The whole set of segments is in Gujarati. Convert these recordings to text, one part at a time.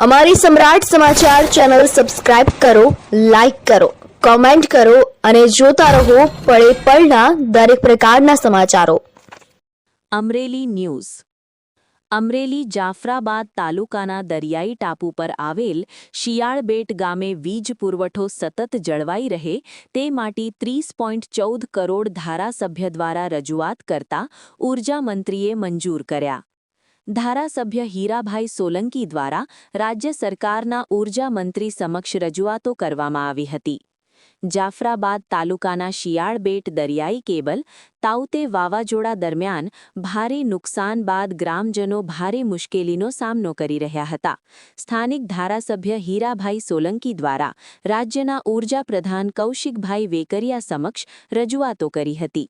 અમારી સમ્રાટ સમાચાર ચેનલ સબસ્ક્રાઇબ કરો, લાઇક કરો, કોમેન્ટ કરો અને જોતા રહો પળે પળના દરેક પ્રકારના સમાચારો. અમરેલી ન્યૂઝ. અમરેલી જાફરાબાદ તાલુકાના દરિયાઈ ટાપુ પર આવેલ શિયાળબેટ ગામે વીજ પુરવઠો સતત જળવાઈ રહે તે માટે 30.14 કરોડ ધારાસભ્ય દ્વારા રજૂઆત કરતા ઉર્જા મંત્રીએ મંજૂર કર્યા. ધારાસભ્ય હીરાભાઈ સોલંકી દ્વારા રાજ્ય સરકારના ઉર્જા મંત્રી સમક્ષ રજૂઆતો કરવામાં આવી હતી. જાફરાબાદ તાલુકાના શિયાળબેટ દરિયાઈ કેબલ તાઉતે વાવાઝોડા દરમિયાન ભારે નુકસાન બાદ ગ્રામજનો ભારે મુશ્કેલીનો સામનો કરી રહ્યા હતા. સ્થાનિક ધારાસભ્ય હીરાભાઈ સોલંકી દ્વારા રાજ્યના ઉર્જા પ્રધાન કૌશિકભાઈ વેકરિયા સમક્ષ રજૂઆતો કરી હતી.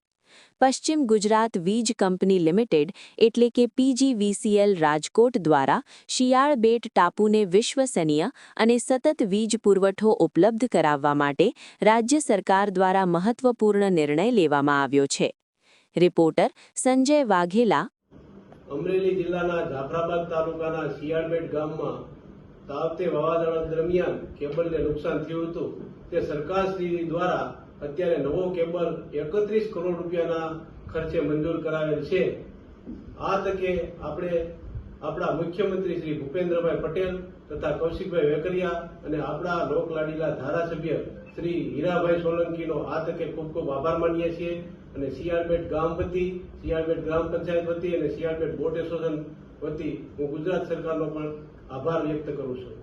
પશ્ચિમ ગુજરાત વીજ કંપની લિમિટેડ એટલે કે PGVCL રાજકોટ દ્વારા શિયાળબેટ ટાપુને વિશ્વસનીય અને સતત વીજ પુરવઠો ઉપલબ્ધ કરાવવા માટે રાજ્ય સરકાર દ્વારા મહત્વપૂર્ણ નિર્ણય લેવામાં આવ્યો છે. રિપોર્ટર સંજય વાઘેલા. અમરેલી જિલ્લાના જાફરાબાદ તાલુકાના શિયાળબેટ ગામમાં તાવતે વાવાઝોડા દરમિયાન કેબલને નુકસાન થયું હતું. તે સરકારશ્રી દ્વારા અત્યારે નવો કેબલ 31 કરોડ રૂપિયાના ખર્ચે મંજૂર કરાવેલ છે. આ તકે આપણે આપણા મુખ્યમંત્રી શ્રી ભૂપેન્દ્રભાઈ પટેલ તથા કૌશિકભાઈ વેકરિયા અને આપણા લોકલાડીલા ધારાસભ્ય શ્રી હીરાભાઈ સોલંકીનો આ તકે ખૂબ ખૂબ આભાર માનીએ છીએ અને શિયાળબેટ ગામ વતી, શિયાળબેટ ગ્રામ પંચાયત વતી અને શિયાળબેટ બોટ એસોસિએશન વતી હું ગુજરાત સરકારનો પણ આભાર વ્યક્ત કરું છું.